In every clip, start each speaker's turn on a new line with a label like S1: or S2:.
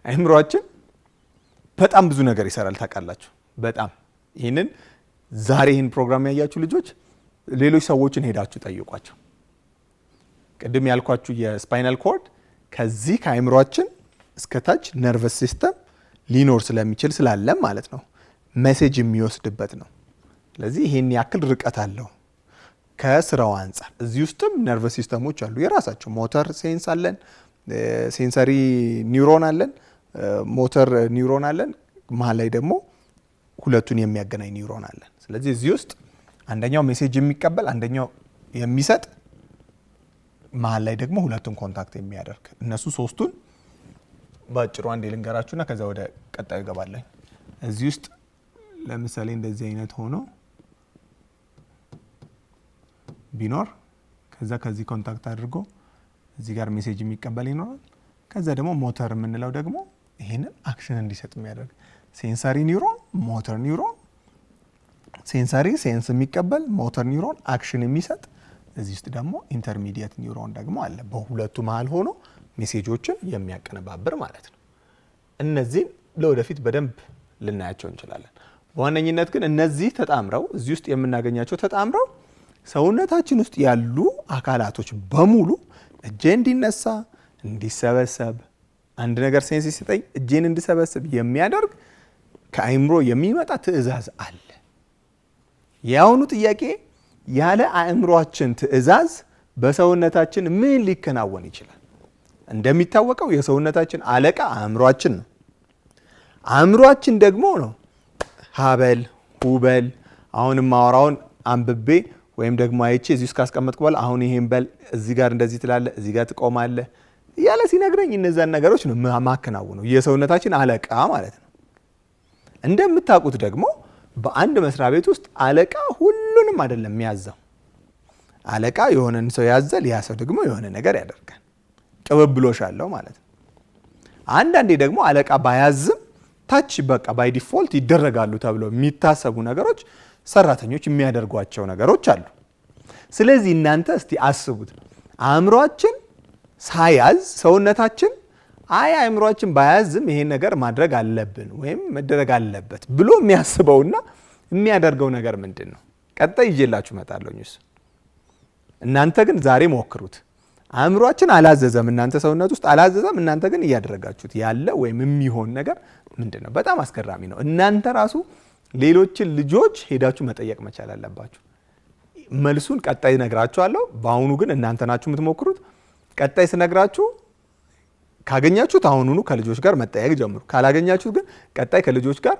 S1: አይምሮአችን በጣም ብዙ ነገር ይሰራል ታውቃላችሁ። በጣም ይሄንን ዛሬ ይሄን ፕሮግራም ያያችሁ ልጆች ሌሎች ሰዎችን ሄዳችሁ ጠይቋቸው። ቅድም ያልኳችሁ የስፓይናል ኮርድ ከዚህ ከአይምሮአችን እስከ ታች ነርቨስ ሲስተም ሊኖር ስለሚችል ስላለ ማለት ነው ሜሴጅ የሚወስድበት ነው። ስለዚህ ይሄን ያክል ርቀት አለው ከስራው አንፃር። እዚህ ውስጥም ነርቨስ ሲስተሞች አሉ የራሳቸው። ሞተር ሴንስ አለን፣ ሴንሰሪ ኒውሮን አለን፣ ሞተር ኒውሮን አለን። መሀል ላይ ደግሞ ሁለቱን የሚያገናኝ ኒውሮን አለን። ስለዚህ እዚህ ውስጥ አንደኛው ሜሴጅ የሚቀበል አንደኛው የሚሰጥ፣ መሀል ላይ ደግሞ ሁለቱን ኮንታክት የሚያደርግ፣ እነሱ ሶስቱን በአጭሩ አንዴ ልንገራችሁና ከዛ ወደ ቀጣዩ ይገባለሁ። እዚህ ውስጥ ለምሳሌ እንደዚህ አይነት ሆኖ ቢኖር ከዛ ከዚህ ኮንታክት አድርጎ እዚህ ጋር ሜሴጅ የሚቀበል ይኖራል። ከዛ ደግሞ ሞተር የምንለው ደግሞ ይሄንን አክሽን እንዲሰጥ የሚያደርግ ሴንሰሪ ኒውሮን፣ ሞተር ኒውሮን፣ ሴንሰሪ ሴንስ የሚቀበል ሞተር ኒውሮን አክሽን የሚሰጥ፣ እዚህ ውስጥ ደግሞ ኢንተርሚዲየት ኒውሮን ደግሞ አለ በሁለቱ መሀል ሆኖ ሜሴጆችን የሚያቀነባብር ማለት ነው። እነዚህን ለወደፊት በደንብ ልናያቸው እንችላለን። በዋነኝነት ግን እነዚህ ተጣምረው እዚህ ውስጥ የምናገኛቸው ተጣምረው ሰውነታችን ውስጥ ያሉ አካላቶች በሙሉ እጄ እንዲነሳ እንዲሰበሰብ፣ አንድ ነገር ሴንስ ሲሰጠኝ እጄን እንዲሰበስብ የሚያደርግ ከአእምሮ የሚመጣ ትዕዛዝ አለ። ያውኑ ጥያቄ ያለ አእምሮአችን ትዕዛዝ በሰውነታችን ምን ሊከናወን ይችላል? እንደሚታወቀው የሰውነታችን አለቃ አእምሮአችን ነው። አእምሮአችን ደግሞ ነው ሀበል ሁበል፣ አሁንም ማወራውን አንብቤ ወይም ደግሞ አይቼ እዚህ ውስጥ ካስቀመጥኩ በኋላ አሁን ይሄን በል፣ እዚህ ጋር እንደዚህ ትላለህ፣ እዚህ ጋር ትቆማለህ እያለ ሲነግረኝ እነዛን ነገሮች ነው ማከናወነው። የሰውነታችን አለቃ ማለት ነው። እንደምታውቁት ደግሞ በአንድ መስሪያ ቤት ውስጥ አለቃ ሁሉንም አይደለም የሚያዘው። አለቃ የሆነን ሰው ያዘል፣ ያ ሰው ደግሞ የሆነ ነገር ያደርጋል። ቅብብሎሽ አለው ማለት ነው። አንዳንዴ ደግሞ አለቃ ባያዝም ታች በቃ ባይ ዲፎልት ይደረጋሉ ተብለው የሚታሰቡ ነገሮች ሰራተኞች የሚያደርጓቸው ነገሮች አሉ። ስለዚህ እናንተ እስቲ አስቡት፣ አእምሮአችን ሳያዝ ሰውነታችን አእምሮአችን ባያዝም ይሄን ነገር ማድረግ አለብን ወይም መደረግ አለበት ብሎ የሚያስበውና የሚያደርገው ነገር ምንድን ነው? ቀጣይ ይዤላችሁ እመጣለሁ። እናንተ ግን ዛሬ ሞክሩት። አእምሮአችን አላዘዘም፣ እናንተ ሰውነት ውስጥ አላዘዘም፣ እናንተ ግን እያደረጋችሁት ያለ ወይም የሚሆን ነገር ምንድን ነው? በጣም አስገራሚ ነው። እናንተ ራሱ ሌሎችን ልጆች ሄዳችሁ መጠየቅ መቻል አለባችሁ። መልሱን ቀጣይ ነግራችኋለሁ። በአሁኑ ግን እናንተ ናችሁ የምትሞክሩት። ቀጣይ ስነግራችሁ ካገኛችሁት አሁኑኑ ከልጆች ጋር መጠየቅ ጀምሩ። ካላገኛችሁት ግን ቀጣይ ከልጆች ጋር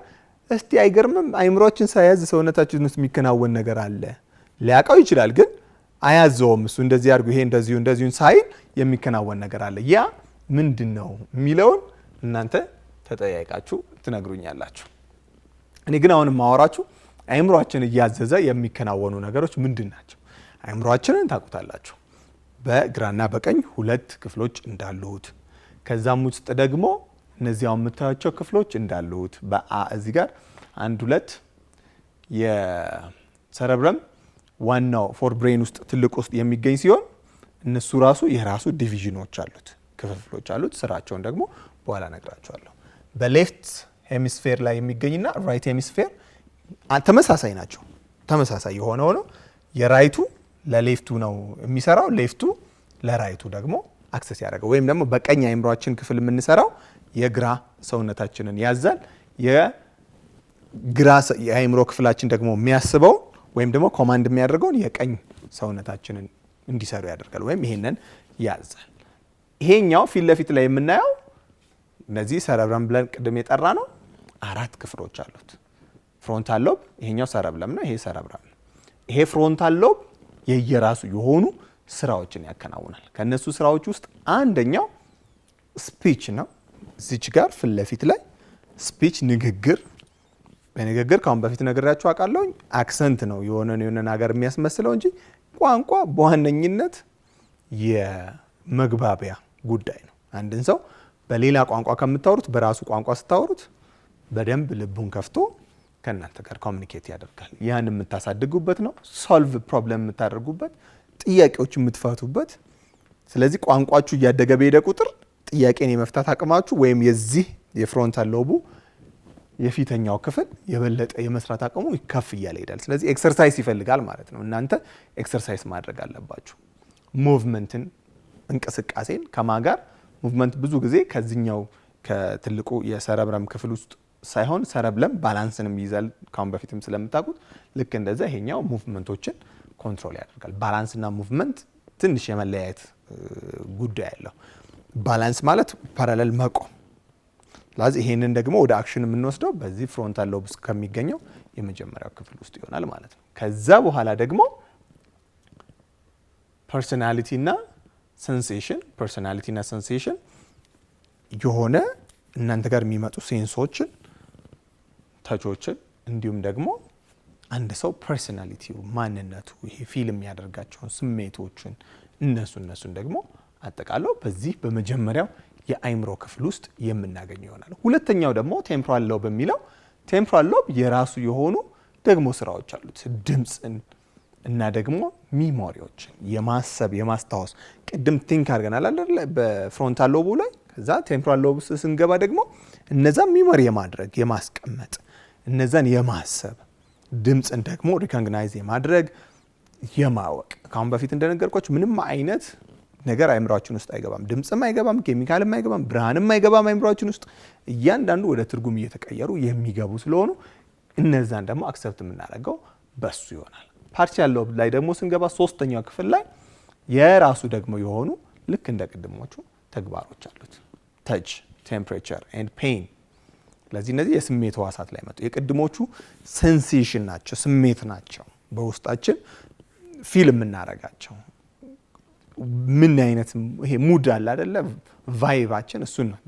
S1: እስቲ አይገርምም አእምሮአችን ሳያዝ ሰውነታችን ውስጥ የሚከናወን ነገር አለ። ሊያውቀው ይችላል ግን አያዘውም። እሱ እንደዚህ አድርጉ ይሄ እንደዚሁን ሳይል የሚከናወን ነገር አለ። ያ ምንድን ነው የሚለውን እናንተ ተጠያይቃችሁ ትነግሩኛላችሁ። እኔ ግን አሁን ማወራችሁ አእምሮአችን እያዘዘ የሚከናወኑ ነገሮች ምንድን ናቸው? አእምሮአችንን ታውቁታላችሁ። በግራና በቀኝ ሁለት ክፍሎች እንዳሉት፣ ከዛም ውስጥ ደግሞ እነዚያው የምታዩቸው ክፍሎች እንዳሉት እዚህ ጋር አንድ ሁለት የሰረብረም ዋናው ፎር ብሬን ውስጥ ትልቅ ውስጥ የሚገኝ ሲሆን እነሱ ራሱ የራሱ ዲቪዥኖች አሉት፣ ክፍፍሎች አሉት። ስራቸውን ደግሞ በኋላ ነግራቸዋለሁ። በሌፍት ሄሚስፌር ላይ የሚገኝና ራይት ሄሚስፌር ተመሳሳይ ናቸው። ተመሳሳይ የሆነ ሆኖ የራይቱ ለሌፍቱ ነው የሚሰራው፣ ሌፍቱ ለራይቱ ደግሞ አክሰስ ያደርገው ወይም ደግሞ በቀኝ አእምሮአችን ክፍል የምንሰራው የግራ ሰውነታችንን ያዛል። የግራ የአእምሮ ክፍላችን ደግሞ የሚያስበው ወይም ደግሞ ኮማንድ የሚያደርገውን የቀኝ ሰውነታችንን እንዲሰሩ ያደርጋል ወይም ይሄንን ያዛል። ይሄኛው ፊት ለፊት ላይ የምናየው እነዚህ ሰረብረም ብለን ቅድም የጠራ ነው አራት ክፍሎች አሉት። ፍሮንታል ሎብ ይሄኛው ሰረብረም ነው፣ ይሄ ሰረብረም ነው። ይሄ ፍሮንታል ሎብ የየራሱ የሆኑ ስራዎችን ያከናውናል። ከነሱ ስራዎች ውስጥ አንደኛው ስፒች ነው። እዚች ጋር ፊት ለፊት ላይ ስፒች ንግግር። በንግግር ካሁን በፊት ነግሬያችሁ አውቃለሁ። አክሰንት ነው የሆነ ነገር የሚያስመስለው እንጂ ቋንቋ በዋነኝነት የመግባቢያ ጉዳይ ነው። አንድን ሰው በሌላ ቋንቋ ከምታወሩት በራሱ ቋንቋ ስታወሩት በደንብ ልቡን ከፍቶ ከእናንተ ጋር ኮሚኒኬት ያደርጋል። ያን የምታሳድጉበት ነው። ሶልቭ ፕሮብለም የምታደርጉበት፣ ጥያቄዎች የምትፈቱበት። ስለዚህ ቋንቋችሁ እያደገ በሄደ ቁጥር ጥያቄን የመፍታት አቅማችሁ ወይም የዚህ የፍሮንታል ሎቡ የፊተኛው ክፍል የበለጠ የመስራት አቅሙ ከፍ እያለ ይሄዳል። ስለዚህ ኤክሰርሳይዝ ይፈልጋል ማለት ነው። እናንተ ኤክሰርሳይዝ ማድረግ አለባችሁ። ሙቭመንትን እንቅስቃሴን ከማጋር ሙቭመንት ብዙ ጊዜ ከዚህኛው ከትልቁ የሰረብረም ክፍል ውስጥ ሳይሆን ሰረብለም ባላንስንም ይይዛል። ካሁን በፊትም ስለምታውቁት ልክ እንደዛ ይሄኛው ሙቭመንቶችን ኮንትሮል ያደርጋል። ባላንስና ሙቭመንት ትንሽ የመለያየት ጉዳይ ያለው። ባላንስ ማለት ፓራሌል መቆም። ስለዚህ ይሄንን ደግሞ ወደ አክሽን የምንወስደው በዚህ ፍሮንታል ሎብ ውስጥ ከሚገኘው የመጀመሪያው ክፍል ውስጥ ይሆናል ማለት ነው። ከዛ በኋላ ደግሞ ፐርሶናሊቲና ሴንሴሽን የሆነ እናንተ ጋር የሚመጡ ሴንሶችን፣ ተቾችን እንዲሁም ደግሞ አንድ ሰው ፐርሶናሊቲው ማንነቱ ይሄ ፊልም ያደርጋቸውን ስሜቶችን እነሱን ደግሞ አጠቃለው በዚህ በመጀመሪያው የአይምሮ ክፍል ውስጥ የምናገኘው ይሆናል። ሁለተኛው ደግሞ ቴምፖራል ሎብ የሚለው ቴምፖራል ሎብ የራሱ የሆኑ ደግሞ ስራዎች አሉት። ድምፅን እና ደግሞ ሚሞሪዎችን የማሰብ የማስታወስ ቅድም ቲንክ አድርገናል አይደል በፍሮንታል ሎቡ ላይ። ከዛ ቴምፖራል ሎብ ውስጥ ስንገባ ደግሞ እነዛን ሚሞሪ የማድረግ የማስቀመጥ እነዛን የማሰብ ድምፅን ደግሞ ሪኮግናይዝ የማድረግ የማወቅ ካሁን በፊት እንደነገርኳችሁ ምንም አይነት ነገር አይምሯችን ውስጥ አይገባም። ድምፅም አይገባም፣ ኬሚካልም አይገባም፣ ብርሃንም አይገባም አይምሯችን ውስጥ። እያንዳንዱ ወደ ትርጉም እየተቀየሩ የሚገቡ ስለሆኑ እነዛን ደግሞ አክሰፕት የምናደርገው በሱ ይሆናል። ፓርሻል ሎብ ላይ ደግሞ ስንገባ ሶስተኛው ክፍል ላይ የራሱ ደግሞ የሆኑ ልክ እንደ ቅድሞቹ ተግባሮች አሉት። ተች፣ ቴምፕሬቸር ኤንድ ፔን። ስለዚህ እነዚህ የስሜት ህዋሳት ላይ መጡ። የቅድሞቹ ሴንሴሽን ናቸው፣ ስሜት ናቸው። በውስጣችን ፊልም የምናረጋቸው ምን አይነት ይሄ ሙድ አለ አይደለ ቫይባችን እሱን ነው።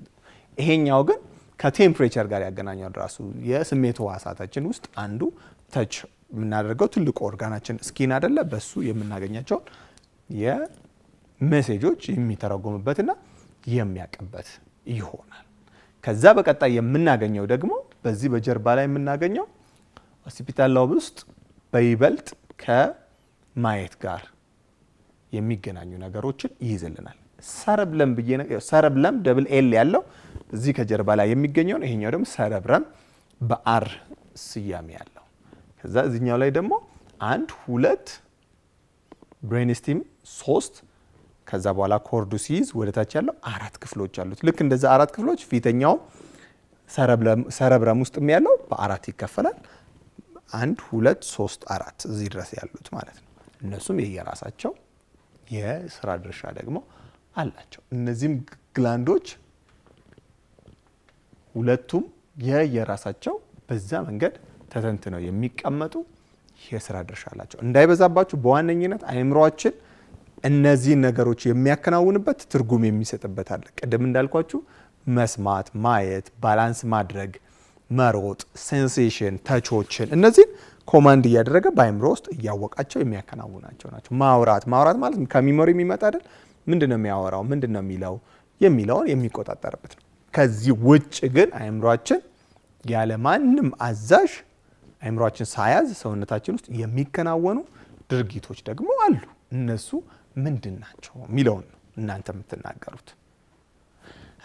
S1: ይሄኛው ግን ከቴምፕሬቸር ጋር ያገናኛል። ራሱ የስሜት ህዋሳታችን ውስጥ አንዱ ተች የምናደርገው ትልቁ ኦርጋናችን ስኪን አይደለ በሱ የምናገኛቸው የሜሴጆች የሚተረጎምበትና የሚያቀበት ይሆናል። ከዛ በቀጣይ የምናገኘው ደግሞ በዚህ በጀርባ ላይ የምናገኘው ኦሲፒታል ሎብ ውስጥ በይበልጥ ከማየት ጋር የሚገናኙ ነገሮችን ይይዝልናል። ሰረብለም ደብል ኤል ያለው እዚህ ከጀርባ ላይ የሚገኘው ነው። ይሄኛው ደግሞ ሰረብረም በአር ስያሜ ያለው። ከዛ እዚህኛው ላይ ደግሞ 1 2 ብሬንስቲም 3 ከዛ በኋላ ኮርዱ ሲይዝ ወደ ታች ያለው 4 ክፍሎች አሉት። ልክ እንደዛ 4 ክፍሎች ፊተኛው ሰረብረም ውስጥም ያለው በ4 ይከፈላል። 1 2 3 4 እዚህ ድረስ ያሉት ማለት ነው። እነሱም የየራሳቸው የስራ ድርሻ ደግሞ አላቸው። እነዚህም ግላንዶች ሁለቱም የየራሳቸው በዛ መንገድ ተተንትነው የሚቀመጡ የስራ ድርሻ አላቸው። እንዳይበዛባችሁ በዋነኝነት አእምሮአችን እነዚህን ነገሮች የሚያከናውንበት ትርጉም የሚሰጥበት አለ። ቅድም እንዳልኳችሁ መስማት፣ ማየት፣ ባላንስ ማድረግ፣ መሮጥ፣ ሴንሴሽን፣ ተቾችን እነዚህን ኮማንድ እያደረገ በአእምሮ ውስጥ እያወቃቸው የሚያከናውናቸው ናቸው። ማውራት ማለት ከሚሞሪ የሚመጣ አይደል? ምንድነው የሚያወራው፣ ምንድነው የሚለው የሚለውን የሚቆጣጠርበት ነው። ከዚህ ውጭ ግን አእምሮአችን ያለ ማንም አዛዥ አእምሮአችን ሳያዝ ሰውነታችን ውስጥ የሚከናወኑ ድርጊቶች ደግሞ አሉ። እነሱ ምንድን ናቸው የሚለውን ነው እናንተ የምትናገሩት።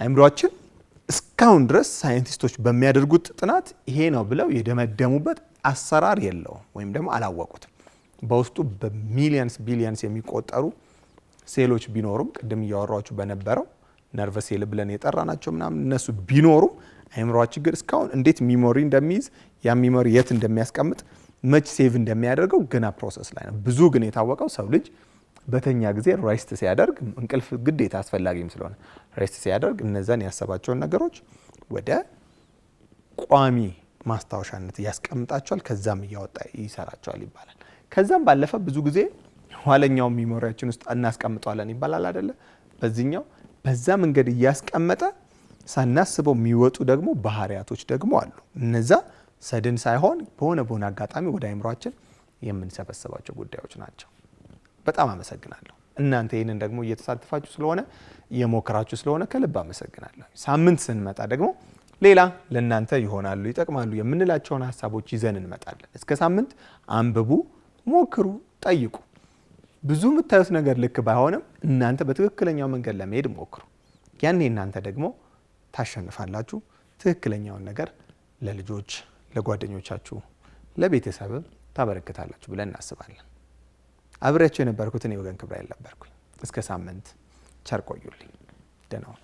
S1: አእምሮአችን እስካሁን ድረስ ሳይንቲስቶች በሚያደርጉት ጥናት ይሄ ነው ብለው የደመደሙበት አሰራር የለውም ወይም ደግሞ አላወቁትም። በውስጡ በሚሊየንስ ቢሊየንስ የሚቆጠሩ ሴሎች ቢኖሩም ቅድም እያወራችሁ በነበረው ነርቨስ ሴል ብለን የጠራናቸው ምናምን እነሱ ቢኖሩም አእምሮአችን ግን እስካሁን እንዴት ሚሞሪ እንደሚይዝ ያ ሚሞሪ የት እንደሚያስቀምጥ መች ሴቭ እንደሚያደርገው ገና ፕሮሰስ ላይ ነው። ብዙ ግን የታወቀው ሰው ልጅ በተኛ ጊዜ ሬስት ሲያደርግ እንቅልፍ ግዴታ አስፈላጊም ስለሆነ ሬስት ሲያደርግ እነዛን ያሰባቸውን ነገሮች ወደ ቋሚ ማስታወሻነት ያስቀምጣቸዋል። ከዛም እያወጣ ይሰራቸዋል ይባላል። ከዛም ባለፈ ብዙ ጊዜ ኋለኛው ሚሞሪያችን ውስጥ እናስቀምጠዋለን ይባላል አይደለ? በዚህኛው በዛ መንገድ እያስቀመጠ ሳናስበው የሚወጡ ደግሞ ባህሪያቶች ደግሞ አሉ። እነዛ ሰድን ሳይሆን በሆነ አጋጣሚ ወደ አእምሯችን የምንሰበስባቸው ጉዳዮች ናቸው። በጣም አመሰግናለሁ። እናንተ ይህንን ደግሞ እየተሳተፋችሁ ስለሆነ እየሞከራችሁ ስለሆነ ከልብ አመሰግናለሁ። ሳምንት ስንመጣ ደግሞ ሌላ ለእናንተ ይሆናሉ ይጠቅማሉ የምንላቸውን ሀሳቦች ይዘን እንመጣለን። እስከ ሳምንት አንብቡ፣ ሞክሩ፣ ጠይቁ። ብዙ የምታዩት ነገር ልክ ባይሆንም እናንተ በትክክለኛው መንገድ ለመሄድ ሞክሩ። ያኔ እናንተ ደግሞ ታሸንፋላችሁ። ትክክለኛውን ነገር ለልጆች፣ ለጓደኞቻችሁ፣ ለቤተሰብ ታበረክታላችሁ ብለን እናስባለን። አብሬያችሁ የነበርኩት እኔ ወገን ክብራኤል ነበርኩኝ። እስከ ሳምንት ቸር ቆዩልኝ። ደህና ሁኑ።